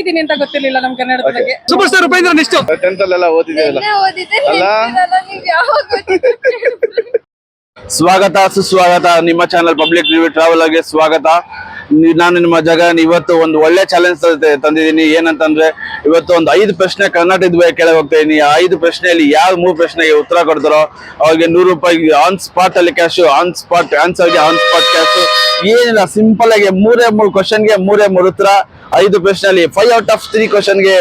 ಇದೀನಿ ಅಂತ ಗೊತ್ತಿರ್ಲಿಲ್ಲ ನಮ್ ಕನ್ನಡದ ಬಗ್ಗೆ. Super star Upendra next 10th ಅಲ್ಲೆಲ್ಲ ಓದಿದ್ದೀವಲ್ಲ. ಸ್ವಾಗತ ಸುಸ್ವಾಗತ ನಿಮ್ಮ ಚಾನಲ್ ಪಬ್ಲಿಕ್ ರಿವ್ಯೂ ಟ್ರಾವೆಲರ್ಗೆ ಸ್ವಾಗತ. ನಾನು ನಿಮ್ಮ ಜಗನ್. ಇವತ್ತು ಒಂದು ಒಳ್ಳೆ ಚಾಲೆಂಜ್ ತಂದಿದ್ದೀನಿ. ಏನಂತಂದ್ರೆ ಇವತ್ತು ಒಂದು 5 ಪ್ರಶ್ನೆ ಕರ್ನಾಟಕದ ಬಗ್ಗೆ ಕೇಳಕ್ ಹೋಗ್ತಾ ಇದೀನಿ. ಆ 5 ಪ್ರಶ್ನೆಯಲ್ಲಿ ಯಾವ 3 ಪ್ರಶ್ನೆಗೆ ಉತ್ತರ ಕೊಡ್ತಾರೋ ಅವ್ರಿಗೆ 100 ರೂಪಾಯಿ ಆನ್ ಸ್ಪಾಟ್ ಅಲ್ಲಿ ಕ್ಯಾಶ್, ಆನ್ ಸ್ಪಾಟ್ ಆನ್ಸರ್ಗೆ ಆನ್ ಸ್ಪಾಟ್ ಕ್ಯಾಶ್. ಏನಿಲ್ಲ, ಸಿಂಪಲ್ ಆಗಿ 3 ಕ್ವಶನ್ಗೆ 3 ಉತ್ತರ. 5 ಪ್ರಶ್ನೆಯಲ್ಲಿ 5 out of 3 ಕ್ವಶನ್ಗೆ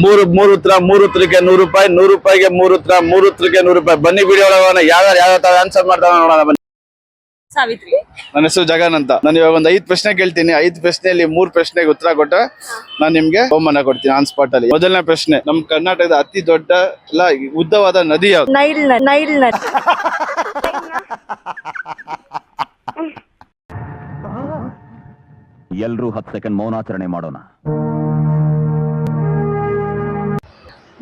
3 ಉತ್ತರ. 3 ಉತ್ತರಕ್ಕೆ 100 ರೂಪಾಯಿ, 100 ರೂಪಾಯಿಗೆ 3 ಉತ್ತರ, 3 ಉತ್ತರಕ್ಕೆ 100 ರೂಪಾಯಿ. ಬನ್ನಿ ವಿಡಿಯೋ ಒಳಗೋಣ ಯಾವ ತರ ಆನ್ಸರ್ ಮಾಡ್ತಾವ ನೋಡೋಣ. ಬನ್ನಿ. ಸಾವಿತ್ರಿ. ನನ್ನ ಹೆಸರು ಜಗನ್ ಅಂತ. ನಾನು ಇವಾಗ ಒಂದು 5 ಪ್ರಶ್ನೆ ಕೇಳ್ತೀನಿ. 5 ಪ್ರಶ್ನೆಯಲ್ಲಿ 3 ಪ್ರಶ್ನೆಗೆ ಉತ್ತರ ಕೊಟ್ಟ ನಾನು ನಿಮ್ಗೆ ಬಹುಮಾನ ಕೊಡ್ತೀನಿ ಆನ್ ಸ್ಪಾಟ್ ಅಲ್ಲಿ. ಮೊದಲನೇ ಪ್ರಶ್ನೆ, ನಮ್ಮ ಕರ್ನಾಟಕದ ಅತಿ ದೊಡ್ಡ ಉದ್ದವಾದ ನದಿ ಯಾವುದು? ನೈಲ್ ನದಿ. ಎಲ್ರೂ 10 ಸೆಕೆಂಡ್ ಮೌನಾಚರಣೆ ಮಾಡೋಣ.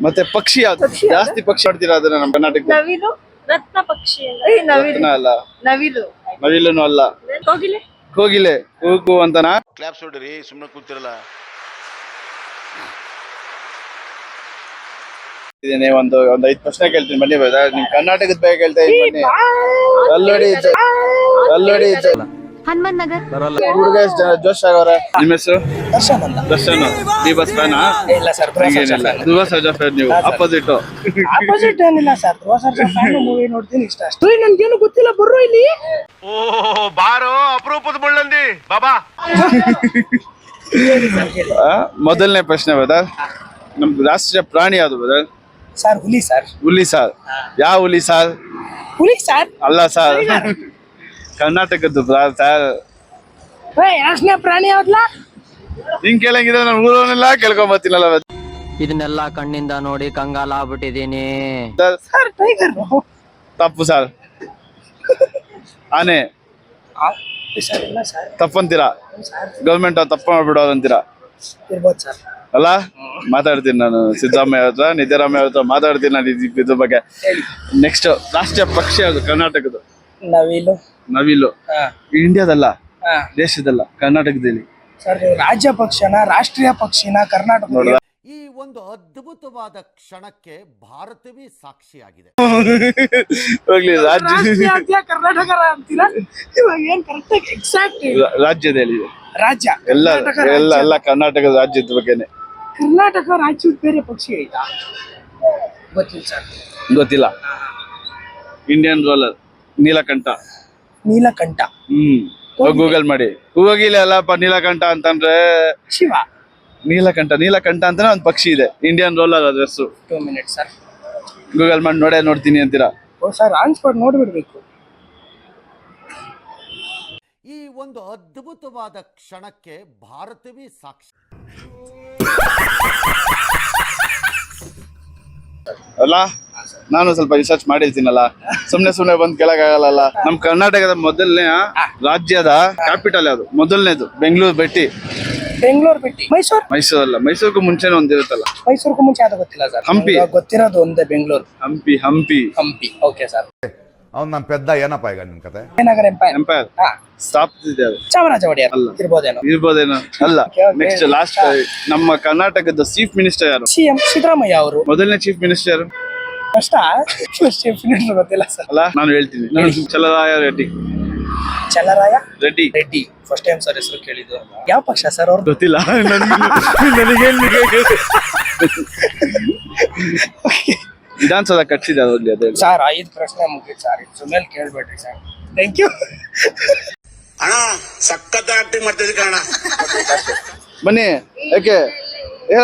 ಮತ್ತೆ ಪಕ್ಷಿ ಯಾವ್ದು? ಜಾಸ್ತಿ ಪಕ್ಷಿ ನೋಡ್ತೀರಾ ಅದನ್ನ ನಮ್ಮ ಕರ್ನಾಟಕದಲ್ಲಿ? ನವಿಲು. ರತ್ನ ಪಕ್ಷಿ ರತ್ನ ಅಲ್ಲ, ನವಿಲು. ನವಿಲುನು ಅಲ್ಲ. ಕೋಗಿಲೆ. ಕೋಗಿಲೆ ಕೂಗು ಅಂತನಾ? ಕ್ಲಾಪ್ಸ್ ಹೊಡ್ರಿ, ಸುಮ್ಮನೆ ಕೂತಿರಲ್ಲ. ಇದೇನೆ ಒಂದು 5 ಪ್ರಶ್ನೆ ಕೇಳ್ತೀನಿ. ಬನ್ನಿ ನಿಮ್ ಕರ್ನಾಟಕದ ಬಗ್ಗೆ ಕೇಳ್ತಾ ಇದ್ದೀನಿ. ಬನ್ನಿ. ಅಲ್ಲೋಡಿ ಹನುಮನ್ ನಗರ್ ಹುಡುಗ ಜೋಶ್ ಆಗವ್ರೆ. ನಿಮ್ಮ ಹೆಸರು? ದರ್ಶನ್ ಅಂತ. ದರ್ಶನ್. ಡಿ ಬಸ್ ಫ್ಯಾನಾ? ಇಲ್ಲ ಸರ್, ಧ್ರುವ ಸರ್ಜಾ ಫ್ಯಾನ್ ನೀವು. ಆಪೋಸಿಟ್ ಏನಿಲ್ಲ sir, Dhruva Sarja fan. Movie ನೋಡ್ತೀನಿ, ಇಷ್ಟ ಅಷ್ಟೇ. ನನ್ಗೇನು ಗೊತ್ತಿಲ್ಲ, ಬರ್ರೋ ಇಲ್ಲಿ. ಓ ಬಾರೋ, ಅಪರೂಪದ ಮುಳ್ಳಂದಿ ಬಾಬಾ. ಮೊದಲನೇ ಪ್ರಶ್ನೆ ಬದಲ್, ನಮ್ದು ರಾಷ್ಟ್ರೀಯ ಪ್ರಾಣಿ ಯಾವುದು ಬದಲ್? ಸರ್ ಹುಲಿ ಸರ್. ಹುಲಿ ಸರ್. ಯಾವ ಹುಲಿ ಸರ್? ಹುಲಿ ಸರ್ ಅಲ್ಲ ಸರ್, ಕರ್ನಾಟಕದ್ದು ಸರ್. ರಾಷ್ಟ್ರೀಯ ಪ್ರಾಣಿ ಯಾವ್ದಲ್ಲ? ಹಿಂಗ್ ಕೇಳಂಗಿದ್ರೆ ನಾನು ಊರವನ್ನೆಲ್ಲ ಕೇಳ್ಕೊಂಬತ್ತೀನಲ್ಲ. ಇದನ್ನೆಲ್ಲ ಕಣ್ಣಿಂದ ನೋಡಿ ಕಂಗಾಲ ಆಗ್ಬಿಟ್ಟಿದೀನಿ. Sir tiger. ತಪ್ಪು ಸರ್. ಆನೆ. ಸರ್ ಇಲ್ಲ ಸರ್. ತಪ್ಪಂತೀರಾ? ಗೌರ್ಮೆಂಟ್ ತಪ್ಪು ಮಾಡ್ಬಿಡೋರು ಅಂತೀರಾ? ಇರ್ಬೋದು ಸರ್. ಅಲ್ಲ, ಮಾತಾಡ್ತೀನಿ ನಾನು ಸಿದ್ದರಾಮಯ್ಯ ಹತ್ರ, ನಿದ್ದರಾಮಯ್ಯ ಹತ್ರ ಮಾತಾಡ್ತೀನಿ ನಾನು ಇದ್ರ ಬಗ್ಗೆ. ನೆಕ್ಸ್ಟ್, ರಾಷ್ಟ್ರೀಯ ಪಕ್ಷಿ ಯಾವುದು ಕರ್ನಾಟಕದ? ನವಿಲು. ನವಿಲು. ಇಂಡಿಯಾದಲ್ಲ, ದೇಶದಲ್ಲ, ಕರ್ನಾಟಕದಲ್ಲಿ. ಸರ್ ರಾಜ್ಯ ಪಕ್ಷನ, ರಾಷ್ಟ್ರೀಯ ಪಕ್ಷಿನ ಕರ್ನಾಟಕ. ಈ ಒಂದು ಅದ್ಭುತವಾದ ಕ್ಷಣಕ್ಕೆ ಭಾರತವೇ ಸಾಕ್ಷಿಯಾಗಿದೆ. ಹೋಗ್ಲಿ, ರಾಜ್ಯ ಕರ್ನಾಟಕ ಅಂತೀರಾ? ಇವಾಗ ಏನ್ ಕರೆಕ್ಟ್ ಎಕ್ಸಾಕ್ಟ್ ರಾಜ್ಯದಲ್ಲಿ ರಾಜ್ಯ ಎಲ್ಲ ಕರ್ನಾಟಕದ ರಾಜ್ಯದ ಬಗ್ಗೆನೆ. ಕರ್ನಾಟಕ ರಾಜ್ಯದ ಬೇರೆ ಪಕ್ಷಿ ಐತಾ? ಗೊತ್ತಿಲ್ಲ ಸರ್. ಗೊತ್ತಿಲ್ಲ. Indian roller Neelakantha. Neelakantha. Google ಮಾಡಿ. ಹೋಗಿಲ್ಲ ಅಲ್ಲಪ್ಪ ನೀಲಕಂಠ ಅಂತಂದ್ರೆ ಶಿವ. ನೀಲಕಂಠ ಅಂತಾನೆ ಒಂದು ಪಕ್ಷಿ ಇದೆ. ಇಂಡಿಯನ್ ರೋಲರ್ ಅದ್ರ ಹೆಸರು. 2 minutes ಸರ್. ಗೂಗಲ್ ಮಾಡಿ ನೋಡ್ತೀನಿ ಅಂತೀರಾ? ಓ ಸರ್, ಆನ್ ಸ್ಪಾಟ್ ನೋಡ್ಬಿಡ್ಬೇಕು. ಈ ಒಂದು ಅದ್ಭುತವಾದ ಕ್ಷಣಕ್ಕೆ ಭಾರತವೇ ಸಾಕ್ಷಿ. ಅಲ್ಲ, ನಾನು ಸ್ವಲ್ಪ ರಿಸರ್ಚ್ ಮಾಡಿರ್ತೀನಲ್ಲ, ಸುಮ್ನೆ ಬಂದ್ ಕೇಳಕ್ಕಾಗಲ್ಲ. ನಮ್ ಕರ್ನಾಟಕದ ಮೊದಲನೇ ರಾಜ್ಯದ ಕ್ಯಾಪಿಟಲ್ ಯಾವುದು? ಮೊದಲನೇದು ಬೆಂಗಳೂರು ಭೇಟಿ. ಬೆಂಗಳೂರು ಬಿಟ್ಟು ಮೈಸೂರಲ್ಲ, ಮೈಸೂರಿಗೂ ಮುಂಚೆನೇ ಒಂದಿರುತ್ತಲ್ಲ. ಮೈಸೂರಿಗೂ ಮುಂಚೆ ಅದು ಗೊತ್ತಿಲ್ಲ ಸರ್. ಹಂಪಿ. ಗೊತ್ತಿರೋದು ಒಂದೇ ಬೆಂಗಳೂರು. ಹಂಪಿ. Okay sir. ಅವ್ನು ನನ್ನ ಪೆದ್ದ ಏನಪ್ಪ ಈಗ ನಿಮ್ ಕತೆ? ವಿಜಯನಗರ ಎಂಪೈರ್ ಸ್ಥಾಪಿಸಿದೆ ಅದು. ಚಾಮರಾಜ ಒಡೆಯರ್ ಇರ್ಬೋದೇನೋ ಅಲ್ಲ. ನೆಕ್ಸ್ಟ್ ಲಾಸ್ಟ್, ನಮ್ಮ ಕರ್ನಾಟಕದ ಚೀಫ್ ಮಿನಿಸ್ಟರ್ ಯಾರು? ಸಿಎಂ ಸಿದ್ದರಾಮಯ್ಯ ಅವರು. ಮೊದಲನೇ ಚೀಫ್ ಮಿನಿಸ್ಟರ್ ಯಾರು? ಫಸ್ಟ್ ಚೀಫ್ ಮಿನಿಸ್ಟರ್ ಗೊತ್ತಿಲ್ಲ ಸರ್. ಅಲ್ಲ, ನಾನು ಹೇಳ್ತೀನಿ. Chalaraya Reddy. Reddy first time sir ಹೆಸರು ಕೇಳಿದ್ದು. ಯಾವ ಪಕ್ಷ ಸರ್ ಅವ್ರು? ಗೊತ್ತಿಲ್ಲ ನನಗೇನ್. ವಿಧಾನಸೌಧ ಕಟ್ಸಿದೆ ಹೋಗ್ಲಿ ಅದೇ ಸರ್. 5 ಪ್ರಶ್ನೆ ಮುಗಿತು ಸರ್. ಸುಮ್ಮನೆ ಕೇಳ್ಬೇಡ್ರಿ ಸರ್. ಥ್ಯಾಂಕ್ ಯು ಅಣ್ಣ. ಸಖತ್ ಆಕ್ಟಿಂಗ್ ಮಾಡ್ತಿದ್ದೆ ಕಣ. ಬನ್ನಿ. ಯಾಕೆ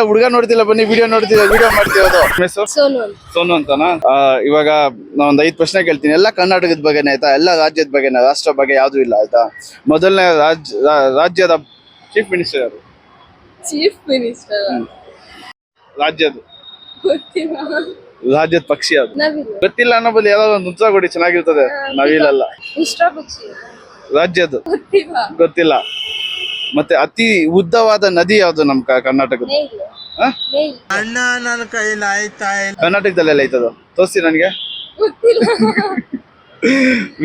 ಹುಡುಗ ನೋಡ್ತಿಲ್ಲ? ಬನ್ನಿ, ವಿಡಿಯೋ ನೋಡ್ತೀವಿ, ವಿಡಿಯೋ ಮಾಡ್ತೀವಿ. ಸೋನು ಅಂತನಾ? ಇವಾಗ ನಾ ಒಂದು 5 ಪ್ರಶ್ನೆ ಕೇಳ್ತೀನಿ. ಎಲ್ಲ ಕರ್ನಾಟಕದ ಬಗ್ಗೆನೇ ಆಯ್ತಾ? ಎಲ್ಲ ರಾಜ್ಯದ ಬಗ್ಗೆನೇ, ರಾಷ್ಟ್ರ ಬಗ್ಗೆ ಯಾವ್ದು ಇಲ್ಲ ಆಯ್ತಾ? ಮೊದಲನೇ ರಾಜ್ಯದ ಚೀಫ್ ಮಿನಿಸ್ಟರ್ ಯಾರು? ರಾಜ್ಯದ ಪಕ್ಷಿ ಯಾವ್ದು? ಗೊತ್ತಿಲ್ಲ ಅನ್ನೋ ಬಲ್ಲಿ ಯಾವ್ದಾದ್ರು ಒಂದು ಉತ್ತರ ಕೊಡಿ, ಚೆನ್ನಾಗಿರ್ತದೆ. ನವಿಲಲ್ಲ. ರಾಜ್ಯದ ಗೊತ್ತಿಲ್ಲ. ಮತ್ತೆ ಅತಿ ಉದ್ದವಾದ ನದಿ ಯಾವ್ದು ನಮ್ ಕರ್ನಾಟಕದ? ಅಣ್ಣ ನನ್ನ ಕೈಲಾಯ್ತಾ ಇಲ್ಲ. ಕರ್ನಾಟಕದಲ್ಲೆಲ್ಲ ಐತದ? ತೋರಿಸಿ ನನಗೆ.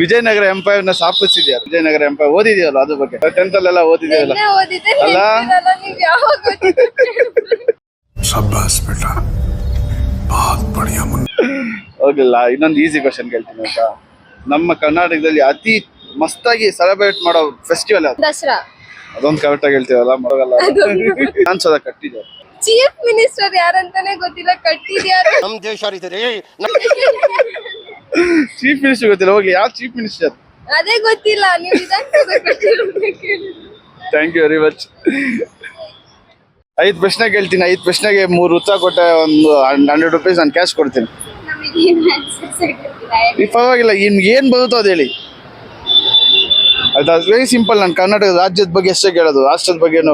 ವಿಜಯನಗರ ಎಂಪೈರ್ ನ ಸ್ಥಾಪಿಸಿದ್ಯಾ? ವಿಜಯನಗರ ಎಂಪೈರ್ ಓದಿದ್ಯಲ್ಲ ಅದ್ರ ಬಗ್ಗೆ? 10th ಅಲ್ಲೆಲ್ಲ ಓದಿದ್ಯಲ್ಲ ಅಲ್ಲ? ಹೋಗಿಲ್ಲ. ಇನ್ನೊಂದು ಈಸಿ ಕ್ವಶನ್ ಕೇಳ್ತೀನಿ ಅಂತ. ನಮ್ಮ ಕರ್ನಾಟಕದಲ್ಲಿ ಅತಿ ಮಸ್ತಾಗಿ ಸೆಲೆಬ್ರೇಟ್ ಮಾಡೋ ಫೆಸ್ಟಿವಲ್ ಯಾವ್ದು? ದಸರಾ. ಅದೊಂದು ಕರೆಕ್ಟ್ ಆಗಿ ಹೇಳ್ತೀವಲ್ಲ, ಮರಗಲ್ಲ ಅನ್ಸೋದ ಕಟ್ಟಿದ್ದಾರೆ. ಚೀಫ್ ಮಿನಿಸ್ಟರ್ ಯಾರಂತಾನೆ ಗೊತ್ತಿಲ್ಲ, ಕಟ್ಟಿದ್ಯಾರು? ನಮ್ ದೇಶ ಚೀಫ್ ಮಿನಿಸ್ಟರ್ ಗೊತ್ತಿಲ್ಲ. ಹೋಗಿ ಯಾವ ಚೀಫ್ ಮಿನಿಸ್ಟರ್? ಅದೇ ಗೊತ್ತಿಲ್ಲ. ನೀವು ಥ್ಯಾಂಕ್ ಯು ವೆರಿ ಮಚ್. 5 ಪ್ರಶ್ನೆ ಕೇಳ್ತೀನಿ. 5 ಪ್ರಶ್ನೆಗೆ 3 ಉತ್ತರ ಕೊಟ್ಟೆ ಒಂದು 100 ರೂಪೀಸ್ ನಾನು ಕ್ಯಾಶ್ ಕೊಡ್ತೀನಿ. ಪರವಾಗಿಲ್ಲ, ಏನ್ ಬರುತ್ತೋ ಅದು ಹೇಳಿ. ಅದು ವೆರಿ ಸಿಂಪಲ್. ನಾನು ಕರ್ನಾಟಕದ ರಾಜ್ಯದ ಬಗ್ಗೆ ಅಷ್ಟೇ ಕೇಳೋದು, ರಾಷ್ಟ್ರದ ಬಗ್ಗೆ ಏನೋ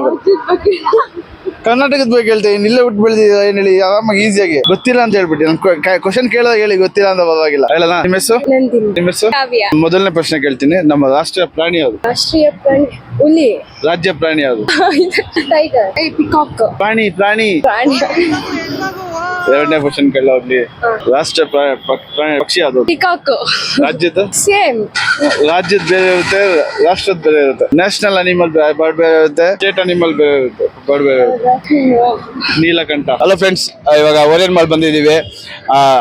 ಕರ್ನಾಟಕದ ಬಗ್ಗೆ ಹೇಳ್ತೇನೆ. ಇಲ್ಲೇ ಬಿಟ್ಟು ಬೆಳೆದಿದ್ದೀರಾ ಏನ್ ಹೇಳಿ, ಆರಾಮಾಗಿ ಈಸಿಯಾಗಿ. ಗೊತ್ತಿಲ್ಲ ಅಂತ ಹೇಳ್ಬಿಟ್ಟು ನಾನು ಕ್ವಶನ್ ಕೇಳೋದಾಗ ಹೇಳಿ ಗೊತ್ತಿಲ್ಲ ಅಂತ ಪರವಾಗಿಲ್ಲ. ಹೇಳಲ್ಲ. ನಿಮ್ಮ ಹೆಸರು? ನಿಮ್ಮ ಹೆಸರು? ಮೊದಲನೇ ಪ್ರಶ್ನೆ ಕೇಳ್ತೀನಿ. ನಮ್ಮ ರಾಷ್ಟ್ರೀಯ ಪ್ರಾಣಿ ಯಾವುದು? ರಾಷ್ಟ್ರೀಯ ಪ್ರಾಣಿ ಹುಲಿ. ರಾಜ್ಯ ಪ್ರಾಣಿ ಯಾವುದು? ಟೈಗರ್. ಪಿಕಾಕ್. ಪ್ರಾಣಿ. ಎರಡನೇ ಕ್ವಶನ್ ಕೇಳೋಗ್ಲಿ. ರಾಷ್ಟ್ರ ಪಕ್ಷಿ ಯಾವುದು? ಪಿಕಾಕ್. ರಾಜ್ಯದ? ಸೇಮ್. ರಾಜ್ಯದ ಬೇರೆ ಇರುತ್ತೆ, ರಾಷ್ಟ್ರದ ಬೇರೆ ಇರುತ್ತೆ. ನ್ಯಾಷನಲ್ ಅನಿಮಲ್ ಬರ್ಡ್ ಬೇರೆ ಇರುತ್ತೆ, ಸ್ಟೇಟ್ ಅನಿಮಲ್ ಬೇರೆ ಇರುತ್ತೆ, ಬರ್ಡ್ ಬೇರೆ ಇರುತ್ತೆ. ನೀಲಕಂಠ. ಹಲೋ ಫ್ರೆಂಡ್ಸ್, ಇವಾಗ ಓರಿಯನ್ ಮಾಲ್ ಬಂದಿದೀವಿ.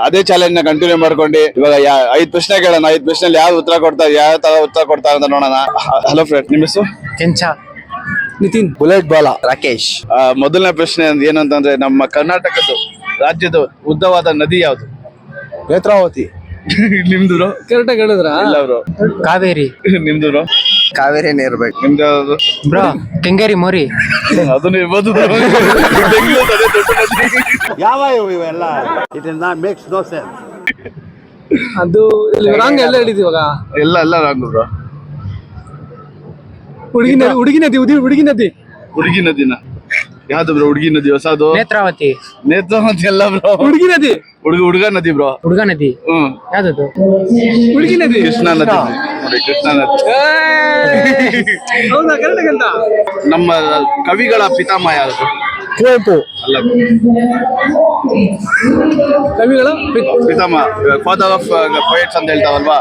ಅದೇ ಚಾಲೆಂಜ್ ನ ಕಂಟಿನ್ಯೂ ಮಾಡ್ಕೊಂಡು ಇವಾಗ 5 ಪ್ರಶ್ನೆ ಕೇಳೋಣ. 5 ಪ್ರಶ್ನೆಯಲ್ಲಿ ಯಾವ ಉತ್ತರ ಕೊಡ್ತಾರೆ, ಯಾವ ತರ ಉತ್ತರ ಕೊಡ್ತಾರೆ ಅಂತ ನೋಡೋಣ. ಹಲೋ ಫ್ರೆಂಡ್, ನಿಮ್ಮ ಹೆಸರು? ಕೆಂಚ. ನಿತಿನ್. ಬುಲೆಟ್ ಬಾಲ. ರಾಕೇಶ್. ಮೊದಲನೇ ಪ್ರಶ್ನೆ ಏನಂತಂದ್ರೆ, ನಮ್ಮ ಕರ್ನಾಟಕದ ರಾಜ್ಯದ ಉದ್ದವಾದ ನದಿ ಯಾವುದು? ನೇತ್ರಾವತಿ. ನಿಮ್ದು ಬ್ರೋ? ಕರೆಕ್ಟಾಗಿ ಹೇಳಿದ್ರ? ಇಲ್ಲ ಬ್ರೋ. ಕಾವೇರಿ. ನಿಮ್ದು ಬ್ರೋ? ಕಾವೇರಿನೇ ಇರ್ಬೇಕು. ನಿಮ್ದು ಯಾವ್ದು ಬ್ರೋ? ಕೆಂಗೇರಿ ಮೋರಿ. ಅದನ್ನ ಇರ್ಬೋದು. ಯಾವ ಇವೆಲ್ಲ ಇದನ್ನ ಮೇಕ್ಸ್ ನೋ ಸೆನ್ಸ್. ಅದು ರಾಂಗ್ ಎಲ್ಲ ಹೇಳಿದ್ವಿ ಇವಾಗ. ಎಲ್ಲ ರಾಂಗ್ ಬ್ರೋ. ಹುಡುಗಿ ನದಿ. ಹುಡುಗಿ ನದಿನ ಯಾವ್ದು ಬ್ರೋ? ಹುಡುಗಿ ನದಿ ಹೊಸದು? ನೇತ್ರಾವತಿ. ನೇತ್ರಾವತಿ ಅಲ್ಲ ಬ್ರೋ. ಹುಡುಗಿ ನದಿ. ಹುಡುಗ ನದಿ ಬ್ರೋ. ಹುಡುಗ ನದಿ. ಯಾವ್ದು? ಹುಡುಗಿ ನದಿ. ಕೃಷ್ಣಾ ನದಿ ನೋಡಿ, ಕೃಷ್ಣಾ ನದಿ. ಹೌದಾ? ಕರೆಕ್ಟ್ ಅಂತ. ನಮ್ಮ ಕವಿಗಳ ಪಿತಾಮಹ ಯಾರು? ಕುವೆಂಪು. ಅಲ್ಲ, ಕವಿಗಳ ಪಿತಾಮಹ, ಫಾದರ್ ಆಫ್ ಪೊಯೆಟ್ಸ್ ಅಂತ ಹೇಳ್ತಾವಲ್ವಾ,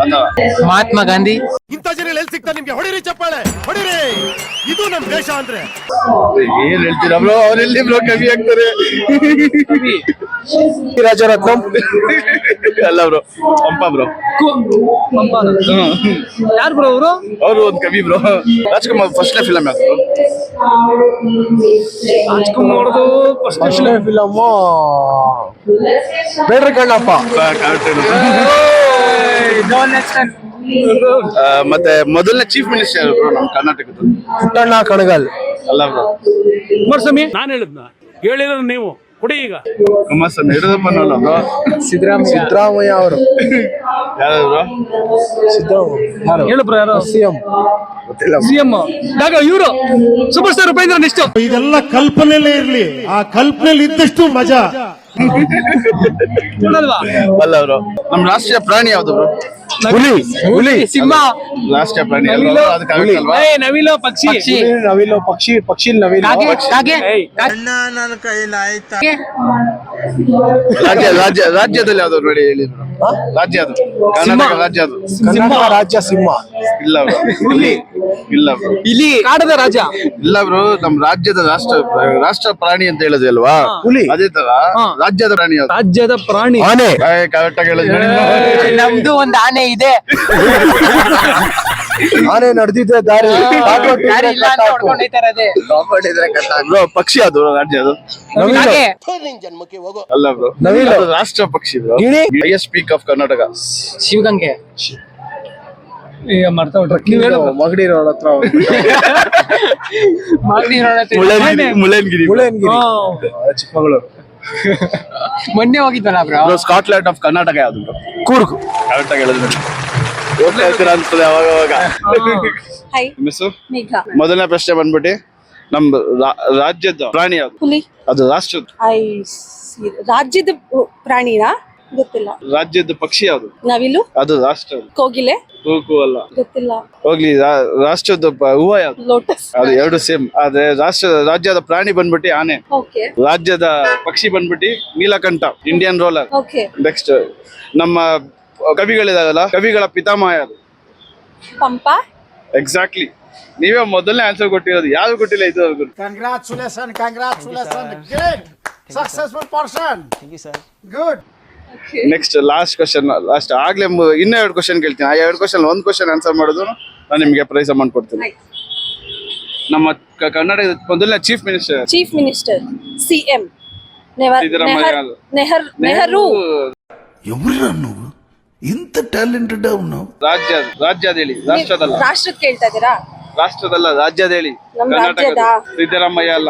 ಅಥವಾ ಮಹಾತ್ಮ ಗಾಂಧಿ. ಇಂಥ ಜನ ಎಲ್ಲಿ ಸಿಗ್ತಾರೆ ನಿಮ್ಗೆ? ಹೊಡಿರಿ ಚಪ್ಪಾಳೆ, ಹೊಡಿರಿ. ಇದು ನಮ್ ದೇಶ ಅಂದ್ರೆ. ಏನ್ ಹೇಳ್ತೀರಾ ಬ್ರೋ? ಅವರೆಲ್ಲಿ ಬ್ರೋ ಕವಿ ಆಗ್ತಾರೆ? ರಾಜರತ್ನಂ. ಅಲ್ಲ ಬ್ರೋ, ಪಂಪ ಬ್ರೋ. ಯಾರು ಬ್ರೋ ಅವರು? ಅವರು ಒಂದು ಕವಿ ಬ್ರೋ. ರಾಜ್ಕುಮಾರ್ ಫಸ್ಟ್ ಫಿಲಮ್ ಯಾವ್ದು? ರಾಜ್ಕುಮಾರ್ದು ಫಸ್ಟ್ ಫಿಲಮ್ ಬೇಡ್ರ ಕಣ್ಣಪ್ಪ. ಮತ್ತೆ ಮೊದಲನೇ ಚೀಫ್ ಮಿನಿಸ್ಟರ್ ಯಾರು ಬ್ರೋ ನಮ್ಮ ಕರ್ನಾಟಕದ? ಪುಟ್ಟಣ್ಣ ಕಣಗಾಲ್. ಅಲ್ಲ ಬ್ರೋ. ಕುಮಾರಸ್ವಾಮಿ. ನಾನು ಹೇಳಿದ್ರು ನೀವು ಕೊಡಿ ಈಗ. ಕುಮಾರಸ್ವಾಮಿ. ಯಡಿಯೂರಪ್ಪನಲ್ಲ ಬ್ರೋ. ಸಿದ್ದರಾಮಯ್ಯ ಅವರು. ಯಾರು ಬ್ರೋ? ಹೇಳು ಬ್ರೋ. ಯಾರು? ಸಿಎಂ. ಇವರು ಸೂಪರ್ ಸ್ಟಾರ್ ಉಪೇಂದ್ರ. ನೆಕ್ಸ್ಟ್. ಇದೆಲ್ಲ ಕಲ್ಪನೆಯಲ್ಲೇ ಇರ್ಲಿ, ಆ ಕಲ್ಪನೆಯಲ್ಲಿ ಇದ್ದಷ್ಟು ಮಜಾ. ಅಲ್ಲ ಬ್ರೋ. ನಮ್ಮ ರಾಷ್ಟ್ರೀಯ ಪ್ರಾಣಿ ಯಾವ್ದು ಬ್ರೋ? ಹುಲಿ. ಸಿಂಹ. ರಾಷ್ಟ್ರೀಯ ಪ್ರಾಣಿ ಅಲ್ವಾ? ಅದಕ್ಕೆ ಅಲ್ವಾ? ನವಿಲು. ಪಕ್ಷಿ. ಪಕ್ಷಿ. ರಾಜ್ಯದಲ್ಲಿ ಯಾವ್ದು ನೋಡಿ ಹೇಳಿ ಬ್ರೋ. ರಾಜ್ಯ ಅದು ಕರ್ನಾಟಕ ರಾಜ್ಯ. ಅದು ರಾಜ್ಯ ಸಿಂಹ. ಇಲ್ಲ ಬ್ರೋ. ಇಲ್ಲ ಬ್ರೋ. ಇಲ್ಲಿ ಕಾಡದ ರಾಜ. ಇಲ್ಲ ಬ್ರೋ. ನಮ್ ರಾಜ್ಯದ ರಾಷ್ಟ್ರ ಪ್ರಾಣಿ ಅಂತ ಹೇಳಿದ್ವಿ ಅಲ್ವಾ? ಅದೇ ತರ ರಾಜ್ಯದ ಪ್ರಾಣಿ ಯಾವ್ದು? ರಾಜ್ಯದ ಪ್ರಾಣಿ ಆನೆ. ಕರೆಕ್ಟ್ ಆಗಿ ಹೇಳಿದ್ವಿ. ನಮ್ದು ಒಂದು ಆನೆ ಇದೆ. ಆನೆ ನಡೆದಿದ್ದೆ ದಾರಿ ಇಲ್ಲ ಅಂತ ಹೊಡ್ಕೊಂಡ್ ಹೋಯ್ತಾರೆ ಅದೇ. ಬ್ರೋ. ಪಕ್ಷಿ ಅದು ರಾಜ್ಯ ಅದು? ಅಲ್ಲ ಬ್ರೋ. ಅದು ರಾಷ್ಟ್ರ ಪಕ್ಷಿ bro. Highest peak of Karnataka? Shivagange. ಈಗ ಮಾಡ್ತಾ ಮಗಡಿ ರೋಡ್ ಹತ್ರ. ಮುಳ್ಳಯ್ಯನಗಿರಿ. ಚಿಕ್ಕಮಗಳೂರು. ಮೊನ್ನೆ ಹೋಗಿದ್ವಲ್ಲ ಬ್ರೋ. ಸ್ಕಾಟ್ಲ್ಯಾಂಡ್ ಆಫ್ ಕರ್ನಾಟಕ ಯಾವ್ದು ಬ್ರೋ? ಕೂರ್ಗ್. ಕರೆಕ್ಟ್ ಆಗಿ ಹೇಳಿದ್ವಿ. ಓದ್ತಾ ಇರ್ತೀರಾ ಅನ್ಸ್ತದೆ ಅವಾಗ. ನಿಮ್ಮ ಹೆಸರು? ಮೊದಲನೇ ಪ್ರಶ್ನೆ ಬಂದ್ಬಿಟ್ಟು, ನಮ್ ರಾಜ್ಯದ ಪ್ರಾಣಿ ಯಾವ್ದು? ಹುಲಿ. ಅದು ರಾಷ್ಟ್ರದ? ರಾಜ್ಯದ ಪ್ರಾಣಿನಾ? ಗೊತ್ತಿಲ್ಲ. ರಾಜ್ಯದ ಪಕ್ಷಿ ಯಾವ್ದು? ನವಿಲು. ಅದು ರಾಷ್ಟ್ರ? ಕೋಗಿಲೆ. ಕೂಗು ಅಲ್ಲ. ಗೊತ್ತಿಲ್ಲ. ಹೋಗ್ಲಿ. ರಾಷ್ಟ್ರದ ಹೂವ ಯಾವ್ದು? ಲೋಟಸ್. ಅದು ಎರಡು ಸೇಮ್. ಆದ್ರೆ ರಾಜ್ಯದ ಪ್ರಾಣಿ ಬಂದ್ಬಿಟ್ಟು ಆನೆ. ರಾಜ್ಯದ ಪಕ್ಷಿ ಬಂದ್ಬಿಟ್ಟು ನೀಲಕಂಠ, ಇಂಡಿಯನ್ ರೋಲರ್. ನೆಕ್ಸ್ಟ್, ನಮ್ಮ ಕವಿಗಳಿದಾಗಲ್ಲ, ಕವಿಗಳ ಪಿತಾಮಹ ಯಾರು? ಪಂಪ. ಎಕ್ಸಾಕ್ಟ್ಲಿ. ನೀವೇ ಮೊದಲನೇ ಆನ್ಸರ್ ಕೊಟ್ಟಿರೋದು, ಯಾವ್ದು ಕೊಟ್ಟಿಲ್ಲ ಇದುವರೆಗೂ. Congratulation great successful person. Good. Next last question, last ಆಗ್ಲೇ ಇನ್ನೂ 2 ಕ್ವಶನ್ ಕೇಳ್ತೀನಿ. ಆ 2 ಕ್ವಶನ್ 1 ಕ್ವಶನ್ ಆನ್ಸರ್ ಮಾಡೋದು ನಾನು ನಿಮ್ಗೆ ಪ್ರೈಸ್ ಅಮೌಂಟ್ ಕೊಡ್ತೀನಿ. ನಮ್ಮ ಕರ್ನಾಟಕದ ಮೊದಲನೇ ಚೀಫ್ ಮಿನಿಸ್ಟರ್ CM ನೆಹರು. ఎవరు నువ్వు ఇంత టాలెంటెడ్ ఉన్నావు? ರಾಜ್ಯದ ಹೇಳಿ, ರಾಷ್ಟ್ರದಲ್ಲ. ರಾಷ್ಟ್ರದ್ ಕೇಳ್ತಾ ಇದೀರಾ? ರಾಷ್ಟ್ರದಲ್ಲ, ರಾಜ್ಯದ ಹೇಳಿ. ನಮ್ ಕರ್ನಾಟಕದ. ರಾಜ್ಯದ? ಸಿದ್ದರಾಮಯ್ಯ ಅಲ್ಲ.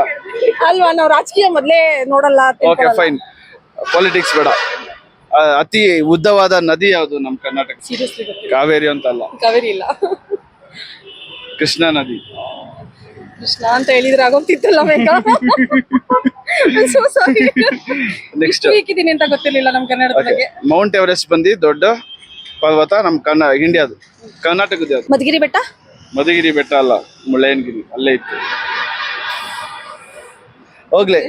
ಅಲ್ವಾ, ನಾವು ರಾಜಕೀಯ ಮೊದ್ಲೇ ನೋಡಲ್ಲ. ಓಕೆ ಫೈನ್, ಪಾಲಿಟಿಕ್ಸ್ ಬೇಡ. ಅತಿ ಉದ್ದವಾದ ನದಿ ಯಾವುದು ನಮ್ಮ ಕರ್ನಾಟಕ? ಕಾವೇರಿ ಅಂತ ಅಲ್ಲ, ಕಾವೇರಿ ಇಲ್ಲ, ಕೃಷ್ಣಾ ನದಿ. ಕೃಷ್ಣ ಅಂತ ಹೇಳಿದ್ರೆ ಆಗೋಗ್ತಿತ್ತಲ್ಲ. ನೆಕ್ಸ್ಟ್ ಇದೀನಿ ಅಂತ ಗೊತ್ತಿರ್ಲಿಲ್ಲ ನಮ್ ಕನ್ನಡದ ಬಗ್ಗೆ. ಮೌಂಟ್ ಎವರೆಸ್ಟ್ ಬಂದು ದೊಡ್ಡ ಪರ್ವತ ನಮ್ಮ ಇಂಡಿಯಾದು. ಕರ್ನಾಟಕದ ಯಾವ್ದು? ಮಧುಗಿರಿ ಬೆಟ್ಟ. ಮಧುಗಿರಿ ಬೆಟ್ಟ ಅಲ್ಲ, ಮುಳ್ಳಯ್ಯನಗಿರಿ, ಅಲ್ಲೇ ಇತ್ತು. ಹೋಗ್ಲಿ,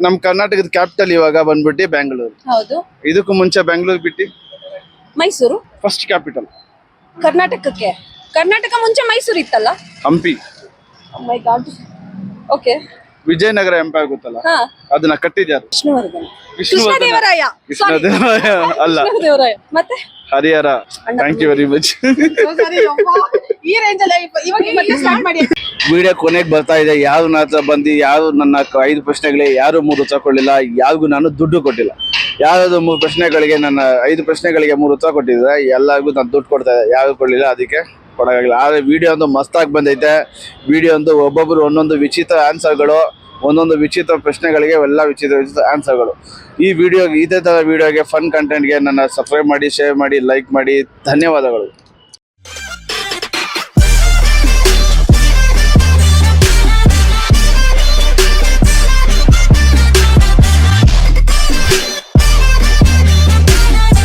ನಮ್ ಕರ್ನಾಟಕದ ಕ್ಯಾಪಿಟಲ್ ಇವಾಗ ಬಂದ್ಬಿಟ್ಟು ಬೆಂಗಳೂರು. ಹೌದು. ಇದಕ್ಕೂ ಮುಂಚೆ ಬೆಂಗಳೂರು ಬಿಟ್ಟು ಮೈಸೂರು ಫಸ್ಟ್ ಕ್ಯಾಪಿಟಲ್. ಕರ್ನಾಟಕಕ್ಕೆ. ಕರ್ನಾಟಕ ಮುಂಚೆ ಮೈಸೂರು ಇತ್ತಲ್ಲ. Hampi. My god. Okay. Vijayanagara empire ಗೊತ್ತಲ್ಲ, ಹಾ, ಅದನ್ನ ಕಟ್ಟಿದ್ಯಾರು? ವಿಷ್ಣುವರ್ಧನ್. ವಿಷ್ಣುವರ್ಧನ. ಕೃಷ್ಣದೇವರಾಯ ಅಲ್ಲ, ಮತ್ತೆ Harihara. Thank you very much. ಈ ರೇಂಜ್ ಅಲ್ಲಿ ಇವಾಗ ಮತ್ತೆ ಸ್ಟಾರ್ಟ್ ಮಾಡಿ. ವಿಡಿಯೋ ಕೊನೆಗೆ ಬರ್ತಾ ಇದೆ. ಯಾರು ನನ್ನ ಹತ್ರ ಬಂದು ಯಾರು ನನ್ನ 5 ಪ್ರಶ್ನೆಗಳಿಗೆ ಯಾರು 3 ಉತ್ತರ ಕೊಡಲಿಲ್ಲ. ಯಾರಿಗೂ ನಾನು ದುಡ್ಡು ಕೊಟ್ಟಿಲ್ಲ. ಯಾವ್ದು 3 ಪ್ರಶ್ನೆಗಳಿಗೆ, ನನ್ನ 5 ಪ್ರಶ್ನೆಗಳಿಗೆ 3 ಉತ್ತರ ಕೊಟ್ಟಿದ್ರೆ ಎಲ್ಲರಿಗೂ ನಾನು ದುಡ್ಡು ಕೊಡ್ತಾ ಇದ್ದೆ. ಯಾರು ಕೊಡಲಿಲ್ಲ, ಅದಕ್ಕೆ ಕೊಡೋಕ್ಕಾಗಿಲ್ಲ. ಆದರೆ ವಿಡಿಯೋ ಒಂದು ಮಸ್ತಾಗಿ ಬಂದೈತೆ. ವಿಡಿಯೋ ಒಂದು ಒಬ್ಬೊಬ್ರು ಒಂದೊಂದು ವಿಚಿತ್ರ ಆನ್ಸರ್ಗಳು, ಒಂದೊಂದು ವಿಚಿತ್ರ ಪ್ರಶ್ನೆಗಳಿಗೆ ಎಲ್ಲ ವಿಚಿತ್ರ ಆನ್ಸರ್ಗಳು. ಈ ವಿಡಿಯೋಗೆ, ಇದೇ ಥರ ವಿಡಿಯೋಗೆ, ಫನ್ ಕಂಟೆಂಟ್ಗೆ ನನ್ನ ಸಬ್ಸ್ಕ್ರೈಬ್ ಮಾಡಿ, ಶೇರ್ ಮಾಡಿ, ಲೈಕ್ ಮಾಡಿ. ಧನ್ಯವಾದಗಳು.